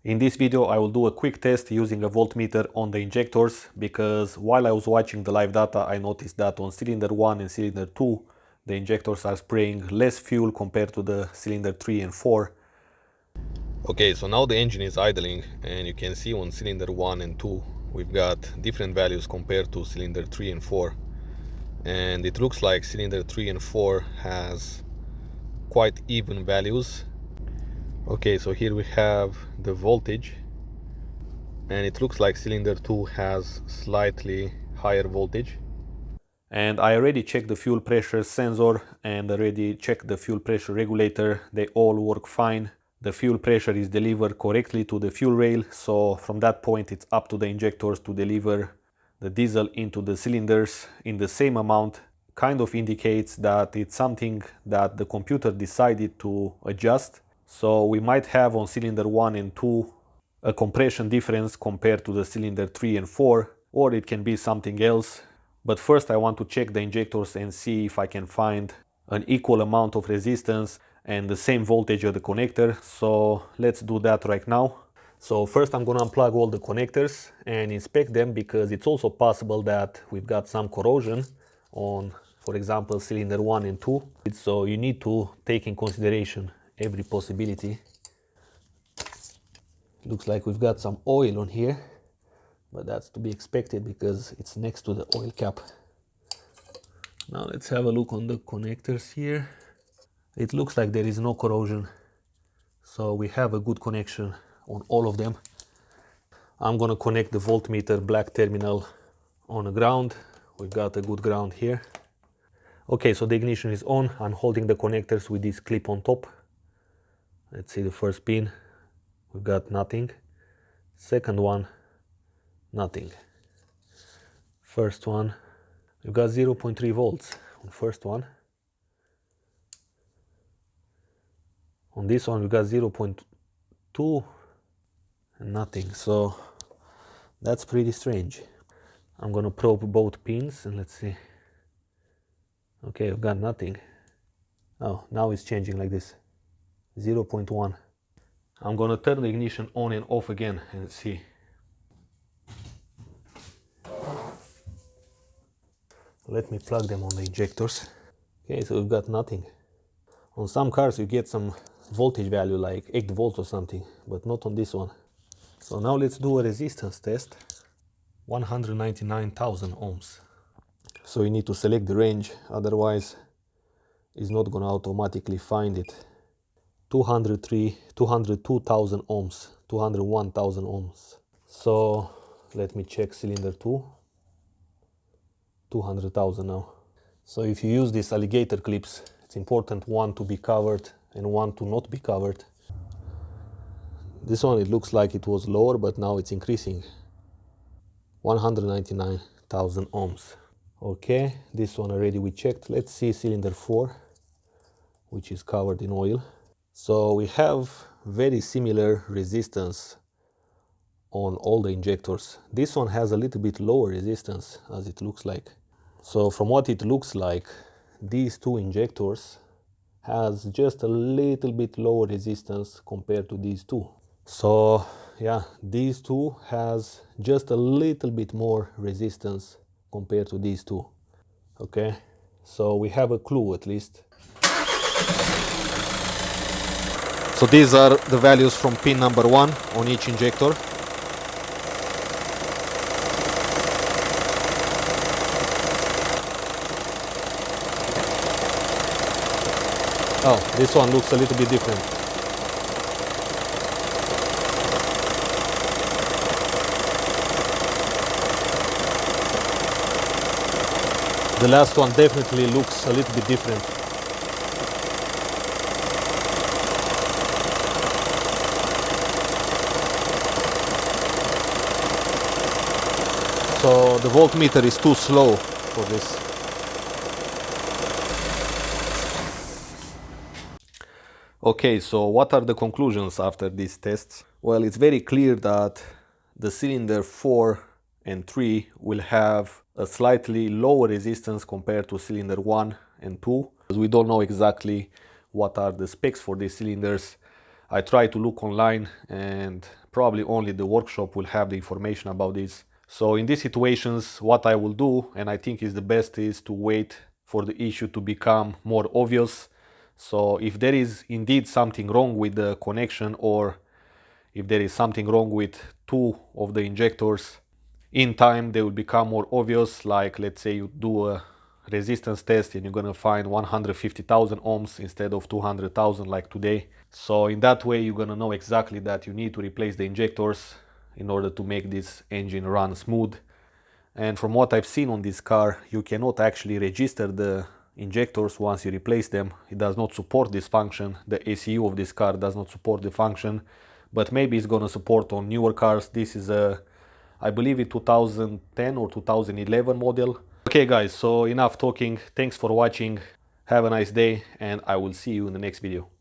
In this video I will do a quick test using a voltmeter on the injectors, because while I was watching the live data I noticed that on cylinder 1 and cylinder 2 the injectors are spraying less fuel compared to the cylinder 3 and 4. Okay, so now the engine is idling and you can see on cylinder 1 and 2 we've got different values compared to cylinder 3 and 4, and it looks like cylinder 3 and 4 has quite even values. Okay, so here we have the voltage and it looks like cylinder 2 has slightly higher voltage. And I already checked the fuel pressure sensor and already checked the fuel pressure regulator. They all work fine. The fuel pressure is delivered correctly to the fuel rail, so from that point it's up to the injectors to deliver the diesel into the cylinders in the same amount. Kind of indicates that it's something that the computer decided to adjust. So we might have on cylinder 1 and 2 a compression difference compared to the cylinder 3 and 4, or it can be something else. But first I want to check the injectors and see if I can find an equal amount of resistance and the same voltage of the connector. So let's do that right now. So first I'm gonna unplug all the connectors and inspect them, because it's also possible that we've got some corrosion on, for example, cylinder 1 and 2. So you need to take in consideration every possibility. Looks like we've got some oil on here, but that's to be expected because it's next to the oil cap. Now let's have a look on the connectors here. It looks like there is no corrosion, so we have a good connection on all of them. I'm gonna connect the voltmeter black terminal on the ground. We've got a good ground here. Okay, so the ignition is on. I'm holding the connectors with this clip on top. Let's see the first pin. We've got nothing. Second one, nothing. First one, we've got 0.3 volts on first one. On this one we got 0.2 and nothing, so that's pretty strange. I'm gonna probe both pins and let's see. Okay, I've got nothing. Oh, now it's changing like this. 0.1. I'm gonna turn the ignition on and off again and see. Let me plug them on the injectors. Okay, so we've got nothing. On some cars you get some voltage value like 8 volts or something, but not on this one. So now let's do a resistance test. 199,000 ohms. So you need to select the range, otherwise it's not gonna automatically find it. 202,000 ohms, 201,000 ohms. So let me check cylinder 2. 200,000 now. So if you use these alligator clips, it's important one to be covered and one to not be covered. This one, it looks like it was lower, but now it's increasing. 199,000 ohms. Okay, this one already we checked. Let's see cylinder 4, which is covered in oil. So we have very similar resistance on all the injectors. This one has a little bit lower resistance, as it looks like. So from what it looks like, these two injectors has just a little bit lower resistance compared to these two. So yeah, these two has just a little bit more resistance compared to these two. Okay, so we have a clue at least. So these are the values from pin number 1 on each injector. Oh, this one looks a little bit different. The last one definitely looks a little bit different. So the voltmeter is too slow for this. Okay, so what are the conclusions after these tests? Well, it's very clear that the cylinder 4 and 3 will have a slightly lower resistance compared to cylinder 1 and 2. We don't know exactly what are the specs for these cylinders. I try to look online, and probably only the workshop will have the information about this. So in these situations, what I will do, and I think is the best, is to wait for the issue to become more obvious. So if there is indeed something wrong with the connection, or if there is something wrong with two of the injectors, in time they will become more obvious. Like, let's say you do a resistance test and you're gonna find 150,000 ohms instead of 200,000 like today. So in that way you're gonna know exactly that you need to replace the injectors in order to make this engine run smooth. And from what I've seen on this car, you cannot actually register the injectors once you replace them. It does not support this function. The ECU of this car does not support the function, but maybe it's gonna support on newer cars. This is a, I believe, a 2010 or 2011 model. Okay guys, so enough talking. Thanks for watching. Have a nice day, and I will see you in the next video.